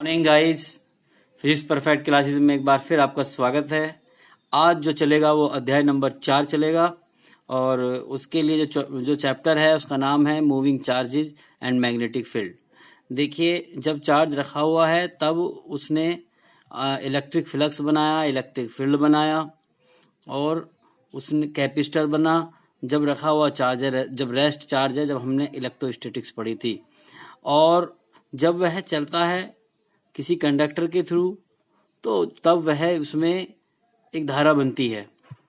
Morning guys, physics perfect classes में एक बार फिर आपका स्वागत है। आज जो चलेगा वो अध्याय नंबर 4 चलेगा और उसके लिए जो चैप्टर है उसका नाम है moving charges and magnetic field. देखिए, जब चार्ज रखा हुआ है तब उसने इलेक्ट्रिक फ्लक्स बनाया, इलेक्ट्रिक फील्ड बनाया और उसने कैपेसिटर बना। जब रखा हुआ चार्ज है, जब रेस्ट चार्ज है, जब हमने इलेक्ट्रोस्टैटिक्स पढ़ी थी, और जब वह चलता है किसी कंडक्टर के थ्रू तो तब वह उसमें एक धारा बनती है,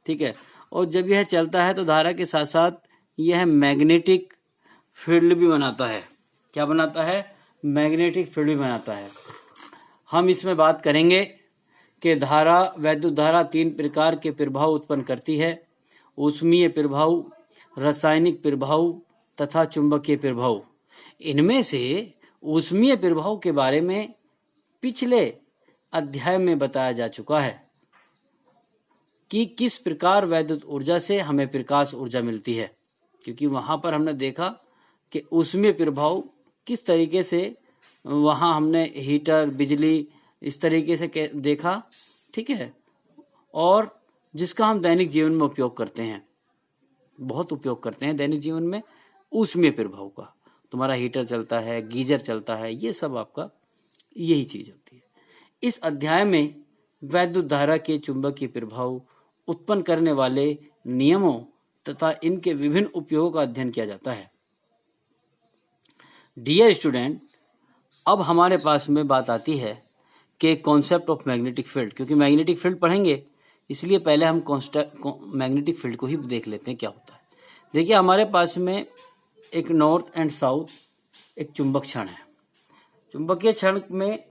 ठीक है। और जब यह चलता है तो धारा के साथ साथ यह मैग्नेटिक फील्ड भी बनाता है। क्या बनाता है? मैग्नेटिक फील्ड भी बनाता है। हम इसमें बात करेंगे कि धारा, वैद्युत धारा 3 प्रकार के प्रभाव उत्पन्न करती है: ऊष्मीय प्रभाव, रासायनिक प्रभाव तथा चुंबकीय प्रभाव। इनमें से ऊष्मीय प्रभाव के बारे में पिछले अध्याय में बताया जा चुका है कि किस प्रकार वैद्युत ऊर्जा से हमें प्रकाश ऊर्जा मिलती है, क्योंकि वहां पर हमने देखा कि ऊष्मीय प्रभाव किस तरीके से, वहां हमने हीटर, बिजली, इस तरीके से देखा, ठीक है, और जिसका हम दैनिक जीवन में उपयोग करते हैं, बहुत उपयोग करते हैं दैनिक जीवन में ऊष्मीय प्रभाव का। तुम्हारा हीटर चलता है, गीजर चलता है, ये सब आपका यही चीज होती है। इस अध्याय में वैद्युत धारा के चुंबकीय प्रभाव उत्पन्न करने वाले नियमों तथा इनके विभिन्न उपयोगों का अध्ययन किया जाता है। डियर स्टूडेंट, अब हमारे पास में बात आती है कि कॉन्सेप्ट ऑफ मैग्नेटिक फील्ड। क्योंकि मैग्नेटिक फील्ड पढ़ेंगे इसलिए पहले हम मैग्नेटिक फील्ड को ही देख लेते हैं क्या होता है। देखिए, हमारे पास में एक नॉर्थ एंड साउथ एक चुंबक क्षण है। चुंबकीय क्षण में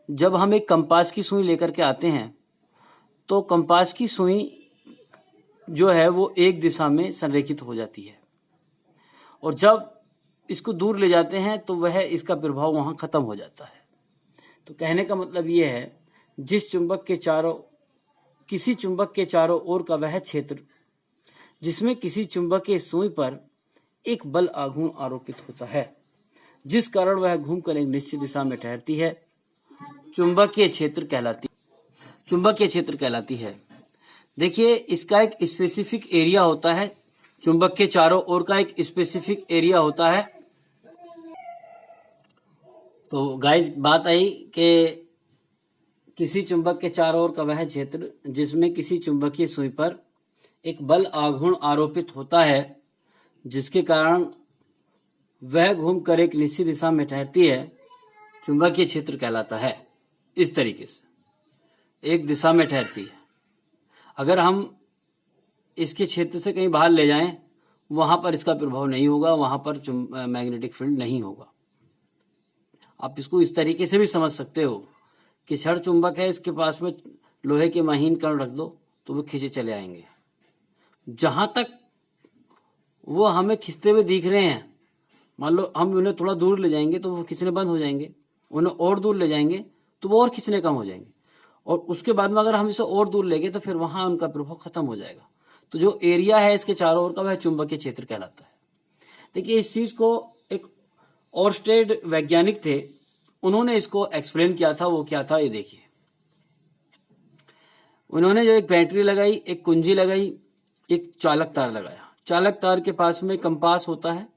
जब हम एक कंपास की सुई लेकर के आते हैं तो कंपास की सुई जो है वो एक दिशा में संरेखित हो जाती है, और जब इसको दूर ले जाते हैं तो वह इसका प्रभाव वहां खत्म हो जाता है। तो कहने का मतलब ये है, किसी चुंबक के चारों ओर का वह क्षेत्र जिसमें किसी चुंबकीय सुई पर एक बल आघूर्ण आरोपित होता है, जिस कारण वह घूमकर एक निश्चित दिशा में ठहरती है, चुंबकीय क्षेत्र कहलाती है। देखिए, इसका एक स्पेसिफिक एरिया होता है, चुंबक के चारों ओर का एक स्पेसिफिक एरिया होता है। तो गाइस, बात आई कि किसी चुंबक के चारों ओर का वह क्षेत्र जिसमें किसी चुंबकीय सुई पर एक बल आघूर्ण आरोपित होता है, जिसके कारण वह घूमकर एक निश्चित दिशा में ठहरती है, चुंबकीय क्षेत्र कहलाता है। इस तरीके से एक दिशा में ठहरती है। अगर हम इसके क्षेत्र से कहीं बाहर ले जाएं, वहां पर इसका प्रभाव नहीं होगा, वहां पर मैग्नेटिक फील्ड नहीं होगा। आप इसको इस तरीके से भी समझ सकते हो कि क्षण चुंबक है, इसके पास में लोहे के महीन कण रख दो तो वो खींचे चले आएंगे। जहां तक वो हमें खींचते हुए दिख रहे हैं, मान लो हम उन्हें थोड़ा दूर ले जाएंगे तो वो खींचने बंद हो जाएंगे, उन्हें और दूर ले जाएंगे तो वो और खींचने कम हो जाएंगे, और उसके बाद में अगर हम इसे और दूर ले गए तो फिर वहां उनका प्रभाव खत्म हो जाएगा। तो जो एरिया है इसके चारों ओर का, वह चुंबकीय क्षेत्र कहलाता है। देखिए, इस चीज को एक ओरस्टेड वैज्ञानिक थे, उन्होंने इसको एक्सप्लेन किया था। वो क्या था, ये देखिए। उन्होंने जो एक बैटरी लगाई, एक कुंजी लगाई, एक चालक तार लगाया। चालक तार के पास में कंपास होता है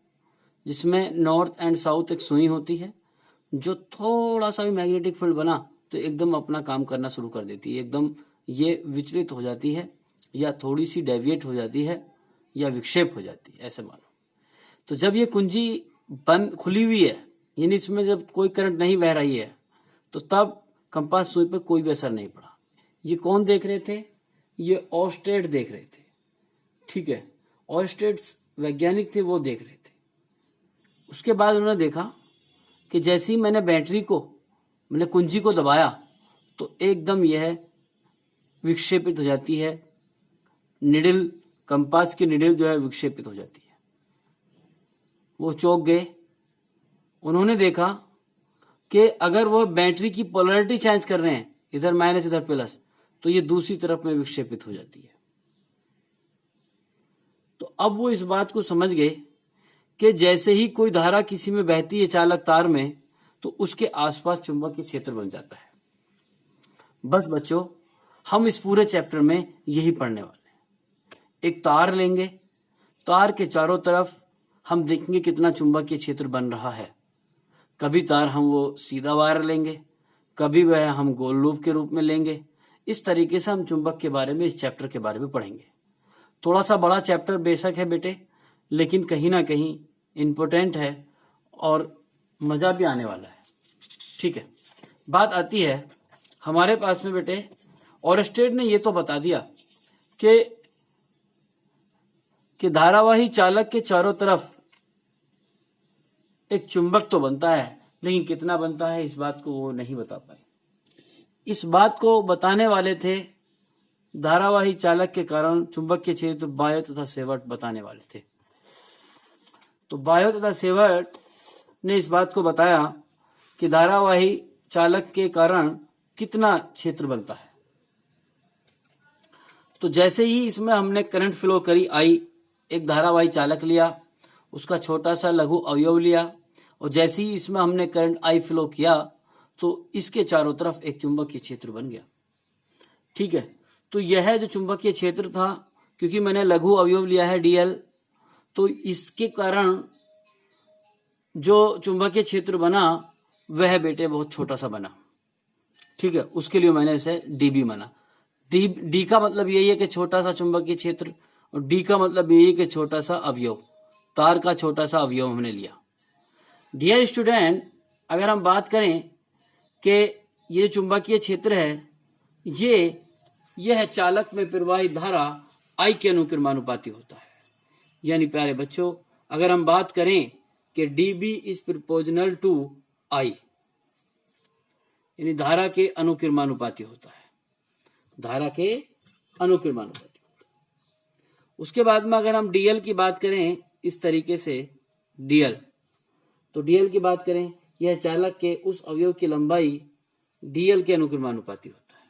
जिसमें नॉर्थ एंड साउथ एक सुई होती है, जो थोड़ा सा भी मैग्नेटिक फील्ड बना तो एकदम अपना काम करना शुरू कर देती है। एकदम ये विचलित हो जाती है, या थोड़ी सी डेविएट हो जाती है, या विक्षेप हो जाती है, ऐसे मानो। तो जब ये कुंजी बंद खुली हुई है, यानी इसमें जब कोई करंट नहीं बह रही है, तो तब कंपास सुई पर कोई भी असर नहीं पड़ा। ये कौन देख रहे थे? ये ओरस्टेड देख रहे थे, ठीक है। ओरस्टेड वैज्ञानिक थे, वो देख रहे थे। उसके बाद उन्होंने देखा कि जैसे ही मैंने कुंजी को दबाया तो एकदम यह विक्षेपित हो जाती है, निडल, कंपास की निडल जो है विक्षेपित हो जाती है। वो चौंक गए। उन्होंने देखा कि अगर वो बैटरी की पोलैरिटी चेंज कर रहे हैं, इधर माइनस इधर प्लस, तो ये दूसरी तरफ में विक्षेपित हो जाती है। तो अब वो इस बात को समझ गए कि जैसे ही कोई धारा किसी में बहती है चालक तार में, तो उसके आसपास चुंबकीय क्षेत्र बन जाता है। बस बच्चों, हम इस पूरे चैप्टर में यही पढ़ने वाले हैं। एक तार लेंगे, तार के चारों तरफ हम देखेंगे कितना चुंबकीय क्षेत्र बन रहा है। कभी तार हम वो सीधा वायर लेंगे, कभी वह हम गोल लूप के रूप में लेंगे। इस तरीके से हम चुंबक के बारे में, इस चैप्टर के बारे में पढ़ेंगे। थोड़ा सा बड़ा चैप्टर बेशक है बेटे, लेकिन कहीं ना कहीं इम्पोर्टेंट है और मजा भी आने वाला है। ठीक है, बात आती है हमारे पास में बेटे, ऑरस्टेड ने ये तो बता दिया कि धारावाही चालक के चारों तरफ एक चुंबक तो बनता है, लेकिन कितना बनता है इस बात को वो नहीं बता पाए। इस बात को बताने वाले थे धारावाही चालक के कारण चुंबकीय क्षेत्र बायो तथा सेवर्ट बताने वाले थे। तो बायो तथा सेवर्ट ने इस बात को बताया कि धारावाही चालक के कारण कितना क्षेत्र बनता है। तो जैसे ही इसमें हमने करंट फ्लो करी आई, एक धारावाही चालक लिया, उसका छोटा सा लघु अवयव लिया, और जैसे ही इसमें हमने करंट आई फ्लो किया तो इसके चारों तरफ एक चुंबकीय क्षेत्र बन गया। ठीक है, तो यह जो चुंबकीय क्षेत्र था, क्योंकि मैंने लघु अवयव लिया है डीएल, तो इसके कारण जो चुंबकीय क्षेत्र बना वह बेटे बहुत छोटा सा बना। ठीक है, उसके लिए मैंने इसे डीबी माना। डी का मतलब यही है कि छोटा सा चुंबकीय क्षेत्र, और डी का मतलब यही है कि छोटा सा अवयव, तार का छोटा सा अवयव हमने लिया। डियर स्टूडेंट, अगर हम बात करें कि ये चुंबकीय क्षेत्र है, यह चालक में प्रवाहित धारा आई के अनुक्रमानुपाती होता है। यानी प्यारे बच्चों, अगर हम बात करें कि डीबी इज प्रोपोर्शनल टू आई, यानी धारा के अनुक्रमानुपाती होता है, धारा के अनुक्रमानुपाती होता है। उसके बाद में अगर हम डीएल की बात करें इस तरीके से, डीएल, तो डीएल की बात करें, यह चालक के उस अवयव की लंबाई डीएल के अनुक्रमानुपाती होता है।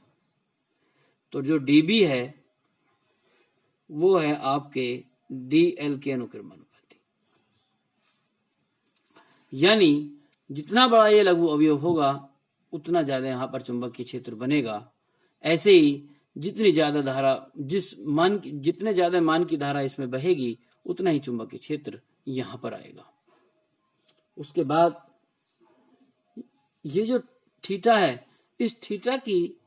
तो जो डीबी है वो है आपके डीएल के अनुक्रमानुपाती। यानी जितना बड़ा ये लघु अवयव होगा उतना ज्यादा यहाँ पर चुंबकीय क्षेत्र बनेगा। ऐसे ही जितनी ज्यादा धारा, जितने ज्यादा मान की धारा इसमें बहेगी उतना ही चुंबकीय क्षेत्र यहाँ पर आएगा। उसके बाद ये जो थीटा है, इस थीटा की,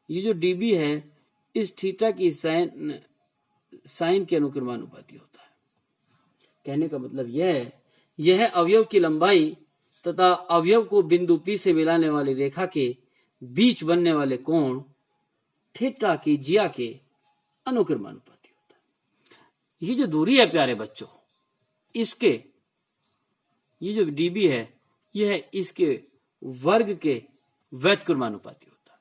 ये जो डीबी है, इस थीटा की साइन के अनुक्रमानुपाती होता है। कहने का मतलब यह अवयव की लंबाई तथा अवयव को बिंदु P से मिलाने वाली रेखा के बीच बनने वाले कोण थीटा की जिया के अनुक्रमानुपाती होता है। ये जो दूरी है प्यारे बच्चों, इसके, ये जो डीबी है, यह इसके वर्ग के व्युत्क्रमानुपाती होता है।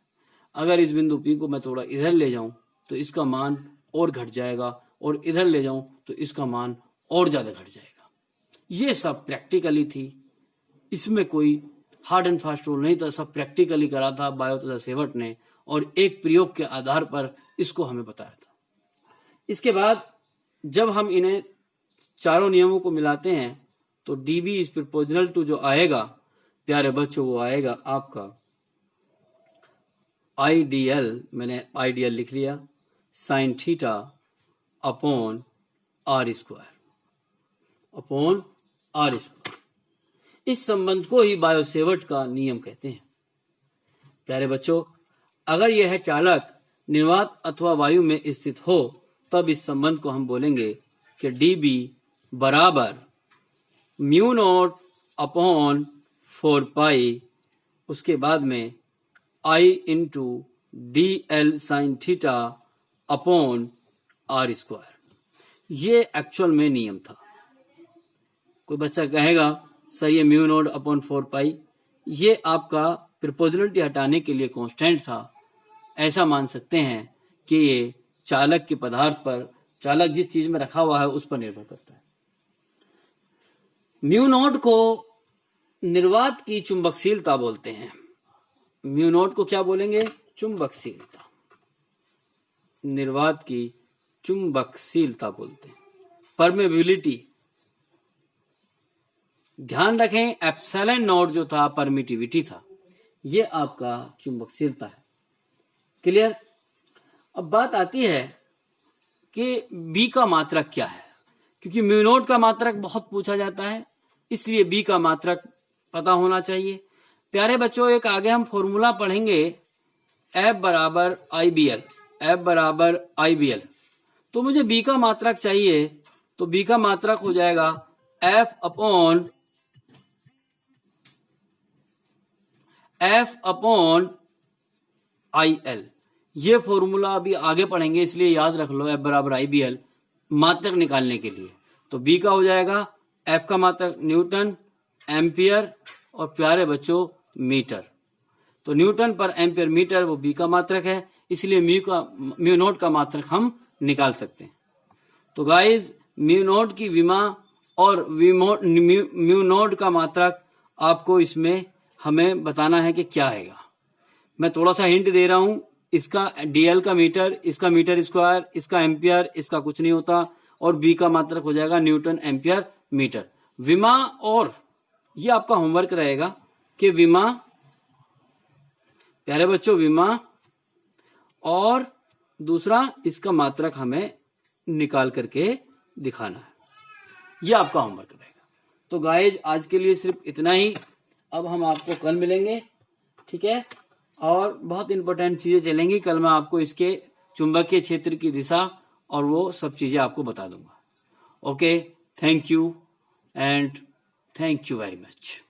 अगर इस बिंदु P को मैं थोड़ा इधर ले जाऊं तो इसका मान और घट जाएगा, और इधर ले जाऊं तो इसका मान और ज्यादा घट जाएगा। ये सब प्रैक्टिकली थी, इसमें कोई हार्ड एंड फास्ट रूल नहीं था, सब प्रैक्टिकली करा था बायो तथा सेवर्ट ने, और एक प्रयोग के आधार पर इसको हमें बताया था। इसके बाद जब हम इन्हें चारों नियमों को मिलाते हैं तो डीबी इज प्रोपोर्शनल टू जो आएगा प्यारे बच्चों, वो आएगा आपका आईडीएल, मैंने आईडीएल लिख लिया, sine theta upon R square, upon R square. इस संबंध को ही बायो सेवर्ट का नियम कहते हैं। प्यारे बच्चों, अगर यह चालक निर्वात अथवा वायु में स्थित हो तब इस संबंध को हम बोलेंगे कि डीबी बराबर म्यू नॉट अपॉन 4 पाई, उसके बाद में I into D L sine theta upon R square. ये एक्चुअल में नियम था। कोई बच्चा कहेगा सर ये म्यू नॉट अपॉन 4 पाई, ये आपका प्रोपोर्शनलिटी हटाने के लिए कांस्टेंट था। ऐसा मान सकते हैं कि ये चालक के पदार्थ पर, चालक जिस चीज में रखा हुआ है उस पर निर्भर करता है। म्यू नॉट को निर्वात की चुंबकशीलता बोलते हैं। म्यू नॉट को क्या बोलेंगे? चुंबकशीलता, निर्वात की चुंबकशीलता बोलते हैं। परमेबिलिटी, ध्यान रखें एप्सिलॉन नॉट जो था परमिटिविटी था, ये आपका चुंबकशीलता है। क्लियर। अब बात आती है कि बी का मात्रक क्या है, क्योंकि म्यू नॉट का मात्रक बहुत पूछा जाता है, इसलिए बी का मात्रक पता होना चाहिए। प्यारे बच्चों, एक आगे हम फॉर्मूला पढ़ेंगे F बराबर IBL, F बराबर IBL। तो मुझे बी का मात्रक चाहिए, तो बी का मात्रक हो जाएगा F अपॉन IL। ये फॉर्मूला अभी आगे पढ़ेंगे, इसलिए याद रख लो F बराबर IBL मात्रक निकालने के लिए। तो बी का हो जाएगा F का मात्रक न्यूटन, एम्पियर और प्यारे बच्चों मीटर। तो न्यूटन पर एम्पियर मीटर वो बी का मात्रक है, इसलिए म्यू नॉट का मात्रक हम निकाल सकते हैं। तो गाइज म्यू नॉट की विमा और म्यू नॉट का मात्रक आपको इसमें हमें बताना है कि क्या आएगा। मैं थोड़ा सा हिंट दे रहा हूं, इसका डीएल का मीटर, इसका मीटर स्क्वायर, इसका एम्पियर, इसका कुछ नहीं होता, और बी का मात्रक हो जाएगा न्यूटन एम्पियर मीटर। विमा, और ये आपका होमवर्क रहेगा कि विमा, प्यारे बच्चों विमा और दूसरा इसका मात्रक हमें निकाल करके दिखाना है, ये आपका होमवर्क रहेगा। तो गाइज आज के लिए सिर्फ इतना ही, अब हम आपको कल मिलेंगे, ठीक है, और बहुत इंपॉर्टेंट चीजें चलेंगी कल। मैं आपको इसके चुंबकीय क्षेत्र की दिशा और वो सब चीजें आपको बता दूंगा। Okay, thank you and thank you very much.